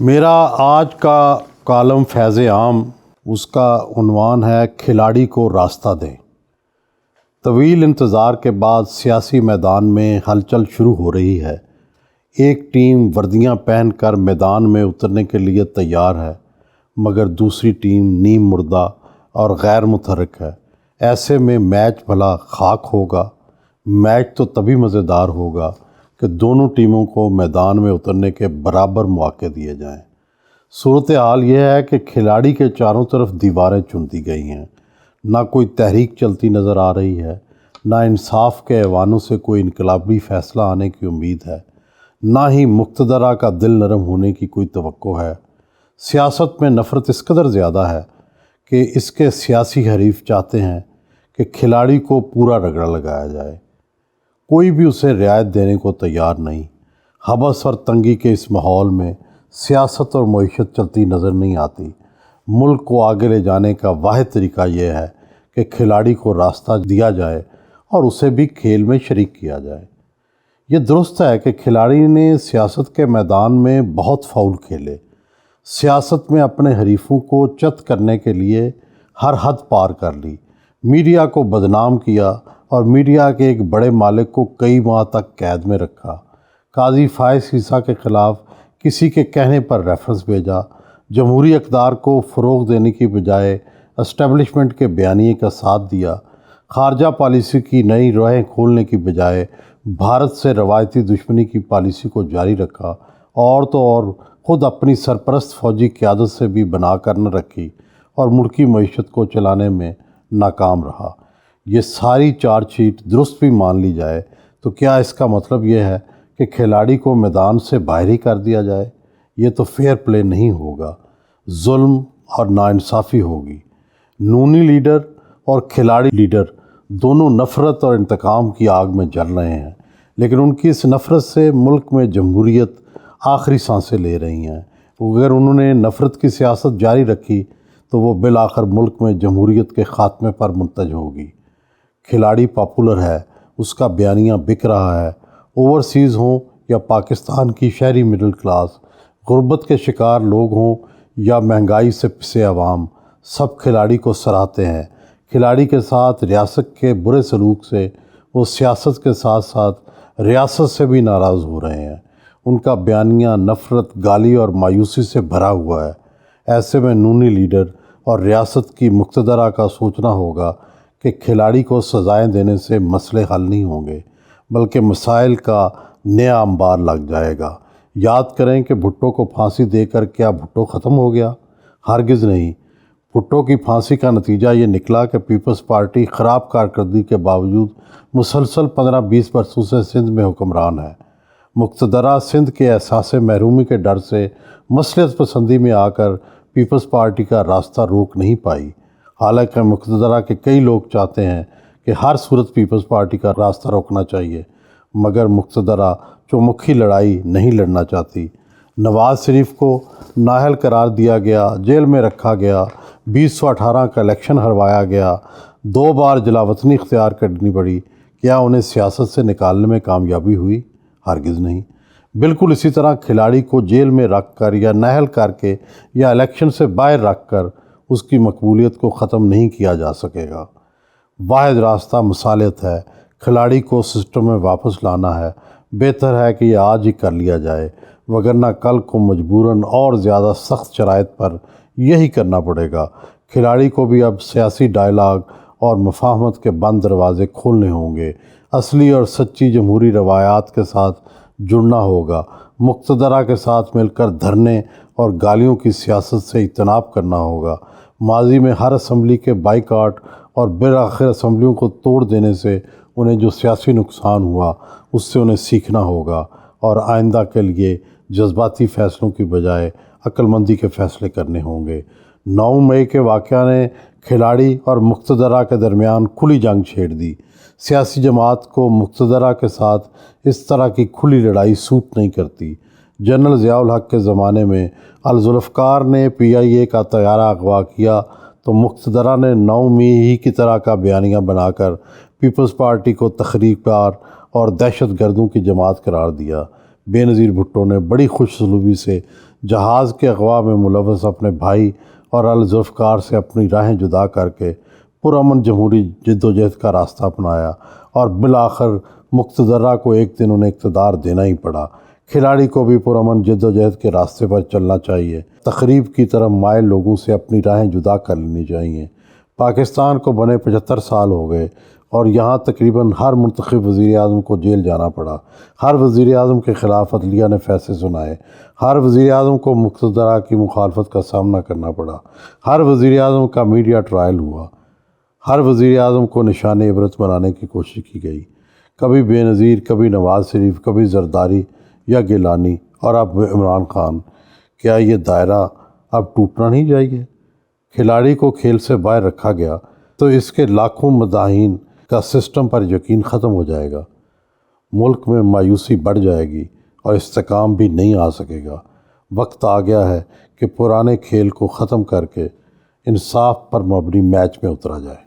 میرا آج کا کالم فیض عام، اس کا عنوان ہے کھلاڑی کو راستہ دیں۔ طویل انتظار کے بعد سیاسی میدان میں ہلچل شروع ہو رہی ہے۔ ایک ٹیم وردیاں پہن کر میدان میں اترنے کے لیے تیار ہے، مگر دوسری ٹیم نیم مردہ اور غیر متحرک ہے۔ ایسے میں میچ بھلا خاک ہوگا؟ میچ تو تبھی مزیدار ہوگا کہ دونوں ٹیموں کو میدان میں اترنے کے برابر مواقع دیے جائیں۔ صورتحال یہ ہے کہ کھلاڑی کے چاروں طرف دیواریں چنتی گئی ہیں۔ نہ کوئی تحریک چلتی نظر آ رہی ہے، نہ انصاف کے ایوانوں سے کوئی انقلابی فیصلہ آنے کی امید ہے، نہ ہی مقتدرہ کا دل نرم ہونے کی کوئی توقع ہے۔ سیاست میں نفرت اس قدر زیادہ ہے کہ اس کے سیاسی حریف چاہتے ہیں کہ کھلاڑی کو پورا رگڑا لگایا جائے۔ کوئی بھی اسے رعایت دینے کو تیار نہیں۔ حبس اور تنگی کے اس ماحول میں سیاست اور معیشت چلتی نظر نہیں آتی۔ ملک کو آگے لے جانے کا واحد طریقہ یہ ہے کہ کھلاڑی کو راستہ دیا جائے اور اسے بھی کھیل میں شریک کیا جائے۔ یہ درست ہے کہ کھلاڑی نے سیاست کے میدان میں بہت فاؤل کھیلے، سیاست میں اپنے حریفوں کو چت کرنے کے لیے ہر حد پار کر لی، میڈیا کو بدنام کیا اور میڈیا کے ایک بڑے مالک کو کئی ماہ تک قید میں رکھا۔ قاضی فائز عیسیٰ کے خلاف کسی کے کہنے پر ریفرنس بھیجا، جمہوری اقدار کو فروغ دینے کی بجائے اسٹیبلشمنٹ کے بیانیے کا ساتھ دیا، خارجہ پالیسی کی نئی راہیں کھولنے کی بجائے بھارت سے روایتی دشمنی کی پالیسی کو جاری رکھا، اور تو اور خود اپنی سرپرست فوجی قیادت سے بھی بنا کر نہ رکھی اور ملکی معیشت کو چلانے میں ناکام رہا۔ یہ ساری چارج شیٹ درست بھی مان لی جائے تو کیا اس کا مطلب یہ ہے کہ کھلاڑی کو میدان سے باہر ہی کر دیا جائے؟ یہ تو فیئر پلے نہیں ہوگا، ظلم اور ناانصافی ہوگی۔ نونی لیڈر اور کھلاڑی لیڈر دونوں نفرت اور انتقام کی آگ میں جل رہے ہیں، لیکن ان کی اس نفرت سے ملک میں جمہوریت آخری سانسیں لے رہی ہیں۔ اگر انہوں نے نفرت کی سیاست جاری رکھی تو وہ بالآخر ملک میں جمہوریت کے خاتمے پر منتج ہوگی۔ کھلاڑی پاپولر ہے، اس کا بیانیہ بک رہا ہے۔ اوورسیز ہوں یا پاکستان کی شہری مڈل کلاس، غربت کے شکار لوگ ہوں یا مہنگائی سے پسے عوام، سب کھلاڑی کو سراہتے ہیں۔ کھلاڑی کے ساتھ ریاست کے برے سلوک سے وہ سیاست کے ساتھ ساتھ ریاست سے بھی ناراض ہو رہے ہیں۔ ان کا بیانیہ نفرت، گالی اور مایوسی سے بھرا ہوا ہے۔ ایسے میں نونی لیڈر اور ریاست کی مقتدرہ کا سوچنا ہوگا کہ کھلاڑی کو سزائیں دینے سے مسئلے حل نہیں ہوں گے، بلکہ مسائل کا نیا انبار لگ جائے گا۔ یاد کریں کہ بھٹو کو پھانسی دے کر کیا بھٹو ختم ہو گیا؟ ہرگز نہیں۔ بھٹو کی پھانسی کا نتیجہ یہ نکلا کہ پیپلز پارٹی خراب کارکردگی کے باوجود مسلسل 15-20 برسوں سے سندھ میں حکمران ہے۔ مقتدرہ سندھ کے احساس محرومی کے ڈر سے مصلحت پسندی میں آ کر پیپلز پارٹی کا راستہ روک نہیں پائی، حالانکہ مقتدرہ کے کئی لوگ چاہتے ہیں کہ ہر صورت پیپلز پارٹی کا راستہ روکنا چاہیے، مگر مقتدرہ چومکھی لڑائی نہیں لڑنا چاہتی۔ نواز شریف کو نااہل قرار دیا گیا، جیل میں رکھا گیا، 2018 کا الیکشن ہروایا گیا، 2 بار جلاوطنی اختیار کرنی پڑی۔ کیا انہیں سیاست سے نکالنے میں کامیابی ہوئی؟ ہرگز نہیں۔ بالکل اسی طرح کھلاڑی کو جیل میں رکھ کر یا نااہل کر کے یا الیکشن سے باہر رکھ کر اس کی مقبولیت کو ختم نہیں کیا جا سکے گا۔ واحد راستہ مصالحت ہے۔ کھلاڑی کو سسٹم میں واپس لانا ہے۔ بہتر ہے کہ یہ آج ہی کر لیا جائے، وگرنہ کل کو مجبوراً اور زیادہ سخت شرائط پر یہی کرنا پڑے گا۔ کھلاڑی کو بھی اب سیاسی ڈائلاگ اور مفاہمت کے بند دروازے کھولنے ہوں گے، اصلی اور سچی جمہوری روایات کے ساتھ جڑنا ہوگا، مقتدرہ کے ساتھ مل کر دھرنے اور گالیوں کی سیاست سے اجتناب کرنا ہوگا۔ ماضی میں ہر اسمبلی کے بائیکاٹ اور بالآخر اسمبلیوں کو توڑ دینے سے انہیں جو سیاسی نقصان ہوا، اس سے انہیں سیکھنا ہوگا اور آئندہ کے لیے جذباتی فیصلوں کی بجائے عقل مندی کے فیصلے کرنے ہوں گے۔ 9 مئی کے واقعہ نے کھلاڑی اور مقتدرہ کے درمیان کھلی جنگ چھیڑ دی۔ سیاسی جماعت کو مقتدرہ کے ساتھ اس طرح کی کھلی لڑائی سوٹ نہیں کرتی۔ جنرل ضیاء الحق کے زمانے میں الذوالفقار نے PIA کا طیارہ اغوا کیا تو مقتدرہ نے 9 مئی ہی کی طرح کا بیانیہ بنا کر پیپلز پارٹی کو تخریب کار اور دہشت گردوں کی جماعت قرار دیا۔ بے نظیر بھٹو نے بڑی خوش اسلوبی سے جہاز کے اغوا میں ملوث اپنے بھائی اور الذوالفقار سے اپنی راہیں جدا کر کے پرامن جمہوری جد و جہد کا راستہ اپنایا اور بالآخر مقتدرہ کو ایک دن انہیں اقتدار دینا ہی پڑا۔ کھلاڑی کو بھی پرامن جد و جہد کے راستے پر چلنا چاہیے، تخریب کی طرف مائل لوگوں سے اپنی راہیں جدا کر لینی چاہیے۔ پاکستان کو بنے 75 سال ہو گئے اور یہاں تقریباً ہر منتخب وزیر اعظم کو جیل جانا پڑا، ہر وزیر اعظم کے خلاف عدلیہ نے فیصلے سنائے، ہر وزیر اعظم کو مقتدرہ کی مخالفت کا سامنا کرنا پڑا، ہر وزیر اعظم کا میڈیا ٹرائل ہوا، ہر وزیر اعظم کو نشان عبرت بنانے کی کوشش کی گئی، کبھی بے نظیر، کبھی نواز شریف، کبھی زرداری یا گیلانی اور اب عمران خان۔ کیا یہ دائرہ اب ٹوٹنا نہیں چاہیے؟ کھلاڑی کو کھیل سے باہر رکھا گیا تو اس کے لاکھوں مداحین کا سسٹم پر یقین ختم ہو جائے گا، ملک میں مایوسی بڑھ جائے گی اور استحکام بھی نہیں آ سکے گا۔ وقت آ گیا ہے کہ پرانے کھیل کو ختم کر کے انصاف پر مبنی میچ میں اترا جائے۔